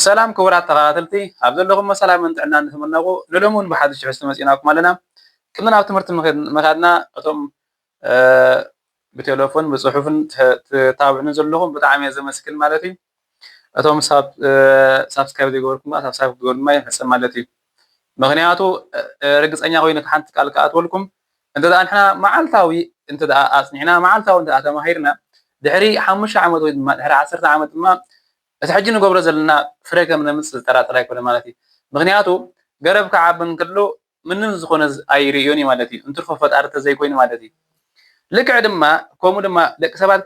سلام كبرات تغاتلتي عبد الله هم سلام انت عنا نتمنى نلومون بحد الشعب استمسيناكم لنا كنا ناو تمرت مخدنا اتم بتليفون بصحف تتابعون زلهم بطعم زمسكن مالتي اتم سابسكرايب ديغوركم سابسكرايب ديغوركم ما يحسن مالتي مغنياتو رقصኛ ኮይنك حنت قال كاتولكم انت دا احنا معلتاوي انت دا اصنعنا معلتاوي انت تماهيرنا دحري 5 عمد ወይ دحري 10 عمد ما እቲ ሕጂ ንገብሮ ዘለና ፍረ ከም ነምፅእ ጥራጥራ ኣይኮነ ማለት እዩ ምክንያቱ ገረብ ክዓብን ከሎ ምንም ዝኾነ ኣይርዮን ማለት እዩ እንትርፎ ፈጣሪ ተዘይኮይኑ ማለት እዩ ልክዕ ድማ ከምኡ ድማ ደቂ ሰባት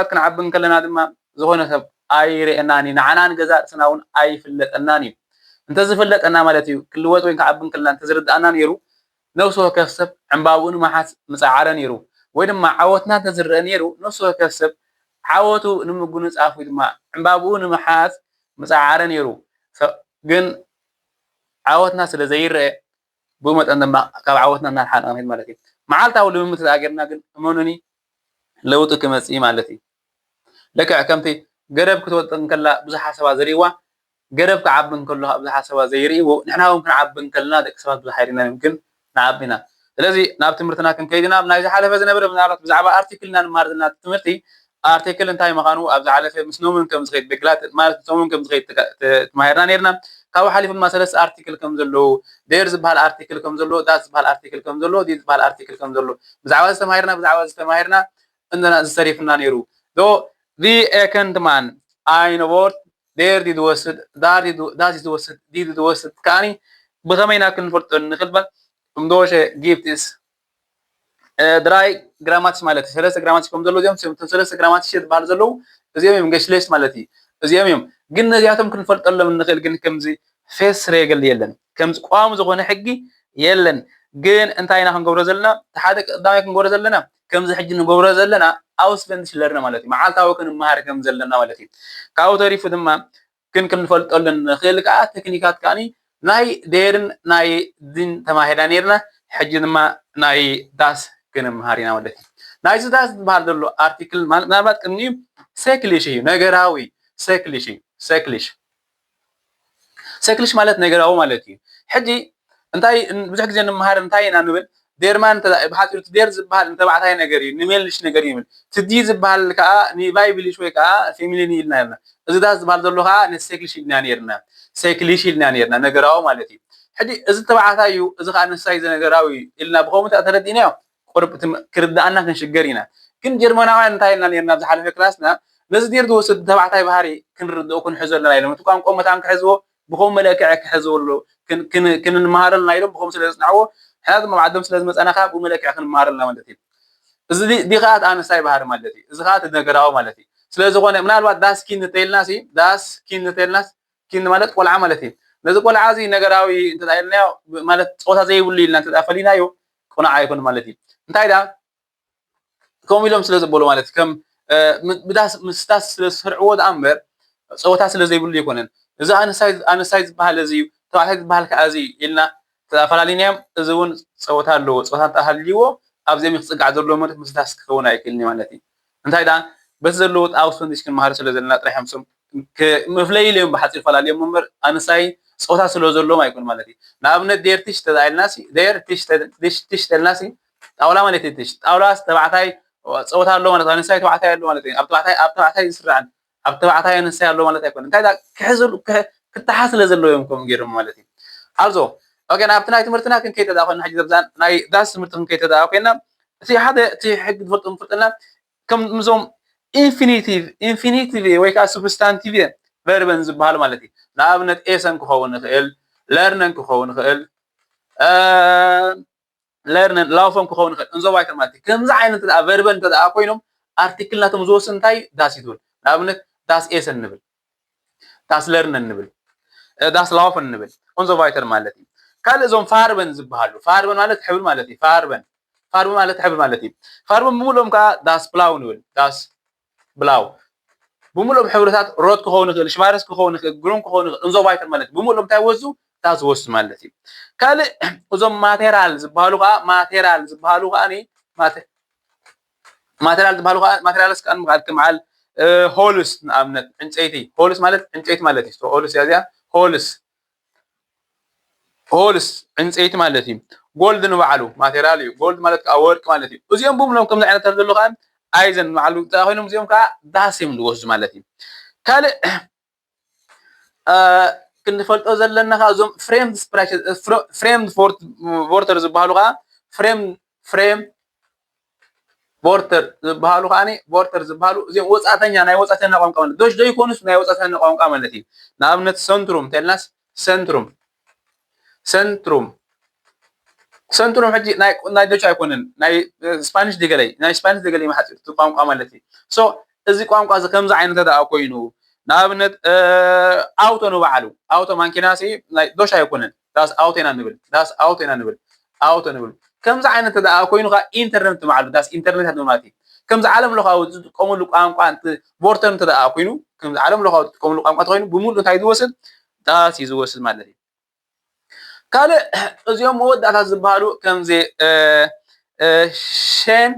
ክንዓብን ከለና ድማ ዝኾነ ሰብ ኣይርአናኒ ንዓና ንገዛ ርእስና እውን ኣይፍለጠናን እዩ እንተዝፍለጠና ማለት እዩ ክልወጥ ወይ ክዓብን ከለና እንተዝርዳእና ነይሩ ነፍሲ ወከፍ ሰብ ዕምባብኡ ንምሓዝ ምፅዓረ ነይሩ ወይ ድማ ዓወትና እንተዝርአ ነይሩ ነፍሲ ወከፍ ሰብ ዓወቱ ንምጉንፃፍ ወይ ድማ ዕምባብኡ ንምሓዝ ምፅዓረ ነይሩ ግን ዓወትና ስለ ዘይርአ ብመጠን ድማ ካብ ዓወትና እናርሓና ማለት እዩ መዓልታዊ ልምምድ ተኣገርና ግን እመኑኒ ለውጢ ክመፅእ ማለት እዩ ልክዕ ከምቲ ገረብ ክትወጥን ከላ ብዙሓት ሰባት ዝርእይዋ ገረብ ክዓብን ከሎ ብዙሓት ሰባት ዘይርእይዎ ንሕና እውን ክንዓብን ከለና ደቂ ሰባት ብዙሕ ሓይልና ግን ንዓቢና ስለዚ ናብ ትምህርትና ክንከይድና ናይ ዝሓለፈ ዝነበረ ምናልባት ብዛዕባ ኣርቲክል ኢና ንመሃር ዘለና ትምህርቲ ارتيكل انتاي مخانو ابز على مسنومن كم زخيت بكلات مالت مسنومن كم زخيت تماهرنا نيرنا كاو حليف ما ثلاث ارتيكل كم زلو ديرز بهال ارتيكل كم زلو داس بهال ارتيكل كم زلو ديز بهال ارتيكل كم زلو بزعواز تماهرنا عندنا زريفنا نيرو دو في اكند مان اين وورد دير دي دوسد دار دي داس دوسد دي دوسد كاني بتمينا كنفرت نخدمه مدوش جيفتس دراي جراماتس مالتي ثلاثه جراماتس كم زلو ديم ثلاثه جراماتس شيت بال زلو ازيام مغشليش مالتي ازيام ግን ነዚያቶም ክንፈልጠሎም እንኽእል ግን ከምዚ ፌስ ሬግል የለን ከምዚ ቋሙ ዝኾነ ሕጊ የለን ግን እንታይ ኢና ክንገብሮ ዘለና ሓደ ቀዳማይ ክንገብሮ ዘለና ከምዚ ሕጂ ንገብሮ ዘለና ኣውስቨንት ሽለርና ማለት እዩ መዓልታዊ ክንመሃር ከም ዘለና ማለት እዩ ካብኡ ተሪፉ ድማ ክንፈልጠሎም እንኽእል ከዓ ቴክኒካት ካኒ ናይ ዴርን ናይ ድን ተማሂዳ ነርና ሕጂ ድማ ናይ ዳስ ክንመሃር ኢና ማለት እዩ ናይ ዳስ ዝበሃል ዘሎ ኣርቲክል ምናልባት ቅድሚ ሴክሊሽ እዩ ነገራዊ ሴክሊሽ ማለት ነገራዊ ማለት እዩ ሕጂ እንታይ ብዙሕ ግዜ ንምሃር እንታይ ኢና ንብል ዴርማን ብሓፂሩ ዴር ዝበሃል ተባዕታይ ነገር እዩ ንሜልሽ ነገር እዩ ትዲ ዝበሃል ከዓ ንቫይብሊሽ ወይ ከዓ ፌሚኒን ኢልና ነርና እዚ ዳስ ዝበሃል ዘሎ ከዓ ንሴክሊሽ ኢልና ነርና ነገራዊ ማለት እዩ ሕጂ እዚ ተባዕታይ እዩ እዚ ከዓ ንሳይ ነገራዊ ኢልና ብኸምኡ ተረዲእናዮ ቁርብ ክርዳእና ክንሽገር ኢና ግን ጀርመናውያን እንታይ ኢልና ነርና ብዝሓለፈ ክላስና ነዚ ዴር ዝወስድ ተባዕታይ ባህሪ ክንርድኦ ክንሕዞ ኣለና ኢሎም እቲ ቋንቋ መታን ክሕዝዎ ብኸም መለክዕ ክሕዝወሉ ክንመሃረልና ኢሎም ብኸም ስለ ዝፅንዕዎ ሕና ድማ ብዓዶም ስለ ዝመፀና ከዓ ብመለክዕ ክንመሃረልና ማለት እዩ እዚ ዲ ከዓ ኣነሳይ ባህሪ ማለት እዩ እዚ ከዓ ነገራዊ ማለት እዩ ስለዝኾነ ምናልባት ዳስኪን እንተይልናሲ ኪን ማለት ቆልዓ ማለት እዩ ነዚ ቆልዓ እዚ ነገራዊ እንተዳይልናዮ ማለት ፀወታ ዘይብሉ ኢልና እንተዳፈሊናዮ ቁኑዕ ኣይኮን ማለት እዩ እንታይ ዳ ከምኡ ኢሎም ስለ ዝበሉ ማለት ከም ብዳስ ምስታስ ስለ ዝሰርዕዎ ዳ እምበር ፀወታ ስለ ዘይብሉ ይኮነን እዚ ኣነሳይ ዝበሃል እዚ ተባዕታይ ዝበሃል ከዓ እዚ ኢልና ተፈላለዩናዮም እዚ እውን ፀወታ ኣለዎ ፀወታ እንተሃልይዎ ኣብዚኦም ክፅጋዕ ዘለዎ ማለት ምስታስ ክኸውን ኣይክእልኒ ማለት እዩ እንታይ ዳ በቲ ዘለዎ ጣውስ ፈንዲሽ ክንመሃር ስለ ዘለና ጥራሕዮም ስም መፍለይ ኢሎም ብሓፂር ፈላለዮም እምበር ኣነሳይ ፀወታ ስለ ዘለዎም ኣይኮን ማለት እዩ ንኣብነት ዴር ቲሽ ተዛኢልናሲ ዴር ቲሽ ተልናሲ ጣውላ ማለት እዩ ቲሽ ጣውላስ ተባዕታይ ፀወታ ኣሎ ማለት ኣነሳይ ተባዕታይ ኣሎ ማለት እዩ ኣብ ተባዕታይ ዝስራዕን ኣብ ተባዕታይ ኣነሳይ ኣሎ ማለት ኣይኮነን እንታይ ዳ ክሕዝሉ ክተሓስ ስለ ዘለዎም ከምኡ ገይሮም ማለት እዩ ኣልዞ ኦኬ ናብቲ ናይ ትምህርትና ክንከይድ ተዳኾና ሕጂ ዘብዛን ናይ ዳስ ትምህርቲ ክንከይድ ተዳኾ ኮይና እቲ ሓደ እቲ ሕጊ ትፈልጡ ንፈልጠና ከም ምዞም ኢንፊኒቲቭ ወይ ከዓ ሱብስታንቲቭ ቨርበን ዝበሃል ማለት እዩ ንኣብነት ኤሰን ክኸውን ይኽእል ለርነን ክኸውን ይኽእል ለርነን ላውፎም ክኸውን ይኽእል እንዞባይተ ማለት እዩ ከምዚ ዓይነት ቨርበን ተደኣ ኮይኖም ኣርቲክልናቶም ዝወስድ እንታይ ዳስ ይትብል ንኣብነት ዳስ ኤሰን ንብል ዳስ ለርነን ንብል ዳስ ላውፎን ንብል እንዞባይተር ማለት እዩ ካልእ እዞም ፋርበን ዝበሃሉ ፋርበን ማለት ሕብሪ ማለት እዩ ፋርበን ማለት ሕብሪ ማለት እዩ ፋርበን ብምሎም ከዓ ዳስ ብላው ንብል ዳስ ብላው ብምሎም ሕብርታት ሮት ክኸውን ይኽእል ሽማረስ ክኸውን ይኽእል ግሩም ክኸውን ይኽእል እንዞባይተር ማለት እዩ ብምሎም እንታይ ወሱ ዳስ ወስድ ማለት እዩ ካልእ እዞም ማቴሪያል ዝበሃሉ ከዓ ማቴሪያልስ ከዓ ማቴሪያልስ ከዓ ምቃል ከመዓል هولس نأمنت إنشيتي هولس مالت إنشيت مالتي سو هولس يا هولس إنشيت مالتي جولد نبعلو ماتيرياليو جولد مالت أورك مالتي وزيهم بوم لهم كم زعنا تردلو خان أيزن معلو تاخذهم زيهم كا داسم لوز مالتي كال كن فلت أزلنا خازم فريم فورترز بحالوها فريم بورتر زبالو خاني بورتر زبالو زي وصاتنيا ناي وصاتنا قوم قام دوش دو يكونس ناي وصاتنا قوم قام مالتي نابنت سنتروم تلناس سنتروم حجي ناي دوش يكونن ناي سبانيش ديغلي ما حد قوم قام مالتي سو እዚ ቋንቋ እዚ ከምዚ ዓይነት ተዳ ኮይኑ ንኣብነት ኣውቶ ንባዕሉ ኣውቶ ማንኪናሲ ናይ ዶሽ ኣይኮነን ዳስ ኣውቶ ኢና ንብል ከምዚ ዓይነት ተዳ ኮይኑ ካ ኢንተርኔት ንባዕሉ ዳስ ኢንተርኔት ማለት እዩ ከምዚ ዓለም ለኻዊ ዝጥቀመሉ ቋንቋ ቦርተር ተዳ ኮይኑ ከምዚ ዓለም ለኻዊ ዝጥቀመሉ ቋንቋ ኮይኑ ብሙሉ እንታይ ዝወስድ ዳስ እዩ ዝወስድ ማለት እዩ ካልእ እዚኦም መወዳእታት ዝበሃሉ ከምዚ ሸን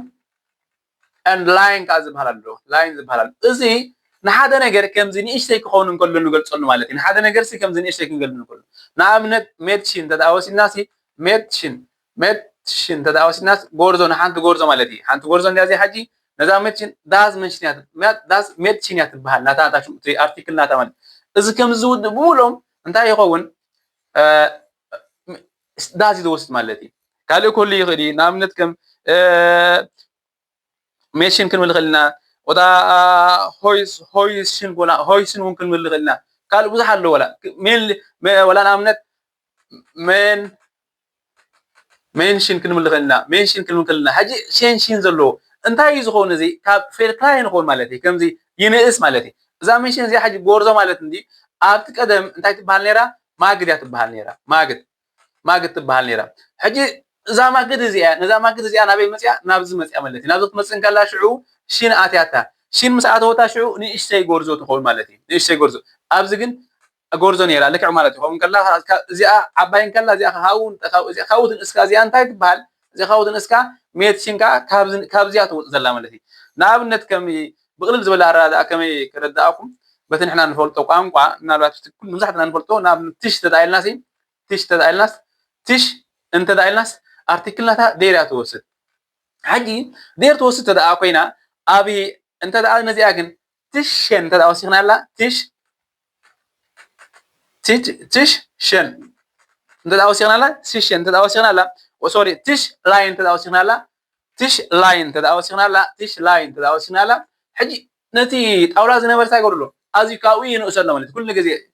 and line كاز بحالله line زبحالله إزاي نحدا نجار كم زين إيش تيك خون نقول له نقول صلوا مالتي نحدا نجار سي كم زين إيش تيك نقول نقول نعمل ميتشين تداوس الناس ميتشين تداوس الناس غورزون حانت غورزو مالتي حانت غورزون دي حاجي نظام ميتشين داز منشنيات داز ميتشينيات بحال ناتا تاش ارتيكل ناتا مال إذا كم زود بقولهم أنت يخون داز يدوس مالتي قالوا كل يخدي نعمل كم ميشن كن ملغلنا ودا هويسن ولا هويسن ممكن ملغلنا قال بزح له ولا ولا نامنت منشن كن ملغلنا منشن كن ملغلنا حاجي شين زلو انت يزخون زي كاب فير كلاين خون مالتي كم زي ينقص مالتي اذا منشن زي حاجي غورزو مالت ندي ابت قدم انت تبحال نيرا ماغد تبحال نيرا ماغد تبحال نيرا حاجي إذا ما قد زي أنا بيمسيا نابز مسيا مالتي نابز مسين كلا شعو شين آتياتا شين مساعد هوتا شعو نيشتي غورزو تقول مالتي نيشتي غورزو أبزقن غورزو نيرا لك عمالتي هم كلا زي عباين كلا زي خاوت اسكا زي أنتي تبال زي خاوت اسكا ميت شينكا كابزيات زلا مالتي نابنت كمي بقلب زبل أرادا كمي كرداكم بتن إحنا نفولتو قامقا نابات كل مزحتنا نفولتو ناب تيش تدايل ناس تيش انت دايل ناس ارتيكلنا ديرا توسد حاجي دير توسد تدا كوينا ابي انت دا نزي اجن تشن تدا وسخنا لا تش شن انت دا وسخنا لا تشن تدا وسخنا لا سوري تش لاين تدا وسخنا لا تش لاين تدا وسخنا لا حجي نتي طاولا زنبر سايقولو ازي كاوي نوسل مالت كل غزي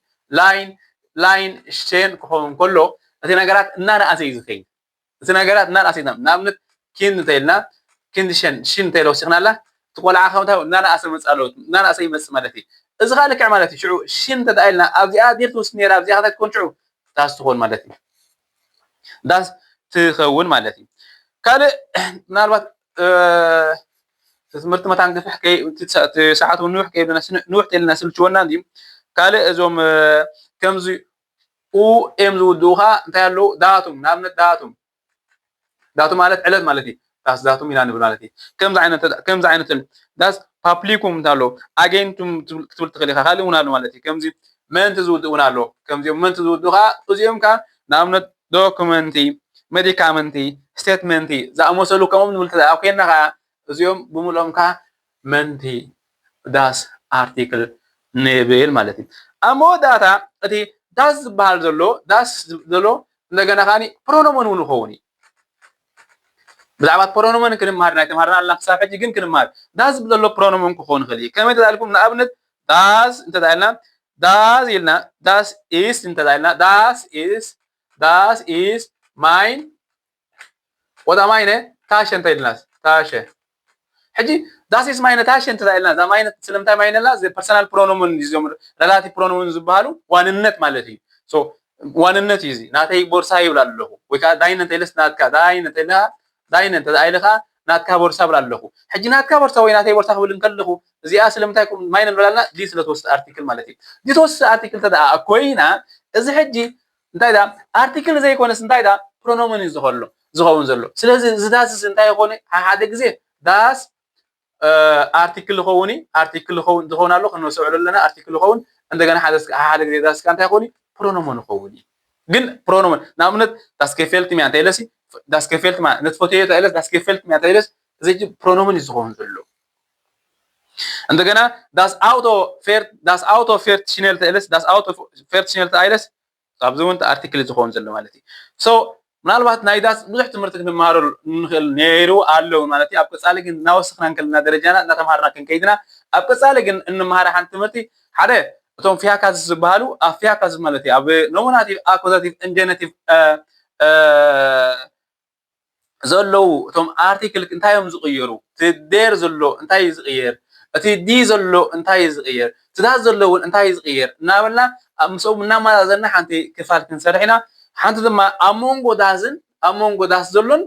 لاين شن كون كله اتي نغرات نانا ازيزخي زناغرات نار اسيدنا نامنت كين تيلنا كين شن تيلو سخنالا تقول عاخمتا نانا اسم صالوت نانا اسي مس مالتي اذا خالك مالتي شعو شن تدايلنا ابزي ديرتو سنيرا ابزي هذا تكون شعو داس تكون مالتي داس تخون مالتي قال نالبات تمرت متان دفح كي ساعات ونوح كي بدنا نوح تلنا سلچونا دي قال ازوم كمزي او ام زودوها انتالو داتم نامنت داتو مالت علت مالتي داس داتو ميلان بمالتي كم زعينت داس بابليكوم تالو اجينتم تقول تخلي خالي ونالو مالتي كمزي من تزود ونالو كمزي من تزودوها ازيوم كا نامنت دوكيومنتي ميديكامنتي ستيتمنتي زا مسلو كم من ملتدا اوكينا ازيوم بمولهم كا منتي داس ارتيكل نيبل مالتي امو داتا اتي داس بحال زلو እንደገና ካኒ ፕሮኖመን ሆኑ ሆኒ بزعبات برونومن كنمهرنا الله صافحي جن كنمهر داز بدلو برونومن كخون خلي كما تدالكم نابنت داز انت دايلنا داز يلنا داز is انت دايلنا داز is mine ودا ماينه تاشن تايلناس تاشه حجي داز is mine تاشن انت دايلنا دا ماينه سلمتا ماينه لا زي بيرسونال برونومن يزوم ريلاتيف برونومن زبالو واننت مالتي سو واننت يزي ناتاي بورسا يبلالو وكا داينت تيلس ناتكا داينت تدايلخا ناتكا بورسا بلالخو حجي ناتكا بورسا ويناتاي بورسا خبلن كلخو زي اسلمتاي ماين بلالنا دي سلتوس ارتيكل مالتي دي توس ارتيكل تدا كوينا እዚ حجي እንታይ ዳ ارتيكل زي كونس እንታይ ዳ برونومن زخون زلو ስለዚህ ዝዳስ እንታይ ኮነ ሓደ ግዜ ዳስ አርቲክል ኾውኒ አርቲክል ኾውን ዝኾናሉ ከነሰውዕሉ ለና አርቲክል ኾውን እንደገና ሓደ ግዜ ዳስካ እንታይ ኾኒ ፕሮኖሞን ኾውኒ ግን ፕሮኖሞን ናብነት ዳስከፈልት ሚያ እንታይ ለሲ ዳስከፈልት ማ ነትፎቴ ታይለስ ዳስከፈልት ሚያ ታይለስ እዚ ፕሮኖሞን ይዝኾን ዘሎ እንደገና ዳስ አውቶ ፌርት ሽኔል ታይለስ ዳስ አውቶ ፌርት ሽኔል ታይለስ ኣብዚ እውን አርቲክል ዝኸውን ዘሎ ማለት እዩ ሶ ምናልባት ናይ ዳስ ብዙሕ ትምህርቲ ክንመሃረሉ ንኽእል ነይሩ ኣለዉ ማለት እዩ ኣብ ቀጻሊ ግን እናወስኽና ከለና ደረጃና እናተምሃርና ክንከይድና ኣብ ቀጻሊ ግን እንመሃራ ሓንቲ ትምህርቲ ሓደ እቶም ፊያካዝ ዝበሃሉ ኣብ ፊያካዝ ማለት እዩ ኣብ ኖሚናቲቭ አኩዛቲቭ ኢንጀነቲቭ ዘለዉ እቶም አርቲክል እንታዮም ዝቕየሩ ትዴር ዘሎ እንታይ ዝቕየር እቲ ዲ ዘሎ እንታይ ዝቕየር ትዳስ ዘሎ እውን እንታይ ዝቕየር እናበልና ምስኦም እናመዛዘና ሓንቲ ክፋል ክንሰርሕ ኢና ሓንቲ ድማ ኣብ መንጎ ዳስን ኣብ መንጎ ዳስ ዘሎን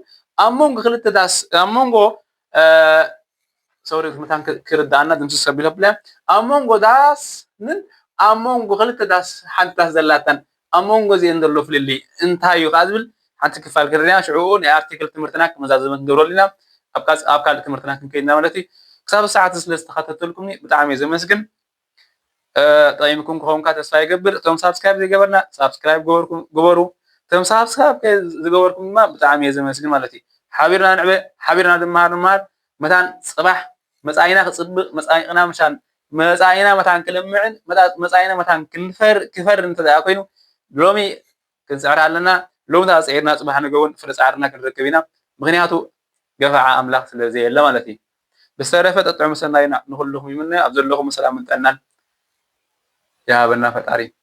ኣብ መንጎ ክልተ ዳስ ኣብ መንጎ ሶሪ ምታን ክርዳእና ድምፂ ሰቢል ብለ ኣብ መንጎ ዳስን ኣብ መንጎ ክልተ ዳስ ሓንቲ ዳስ ዘላተን ኣብ መንጎ እዚአን ዘሎ ፍልሊ እንታይ እዩ ዝብል ሓንቲ ክፋል ክርድና ሽዑ ናይ አርቲክል ትምህርትና ክመዛዘመት ንገብረሉ ኢና ኣብ ካልእ ትምህርትና ክንከይድና ማለት እዩ ክሳብ ሰዓት ስለዝተኸታተልኩምኒ ብጣዕሚ እየ ዘመስግን ጠቂምኩም ክኾንካ ተስፋ ይገብር እቶም ሳብስክራይብ ዘይገበርና ሳብስክራይብ ግበሩ እቶም ሳብስክራይብ ዝገበርኩም ድማ ብጣዕሚ እየ ዘመስግን ማለት እዩ ሓቢርና ንዕበ ሓቢርና ድመሃር መታን ፅባሕ መፃኢና ክፅብቕ መፃኢና ምሻን መፃኢና መታን ክለምዕን መፃኢና መታን ክፈር እንተደኣ ኮይኑ ሎሚ ክንፅዕር ኣለና ሎሚ ተፅዒርና ፅባሕ ንገውን ፍረ ፃዕርና ክንረክብ ኢና ምክንያቱ ገፋዓ ኣምላኽ ስለዘየለ ማለት እዩ ብዝተረፈ ጠጥዑ መሰናይና ንኩልኩም ይምነ ኣብ ዘለኹም ሰላም እንጠናን يا بنا فتاري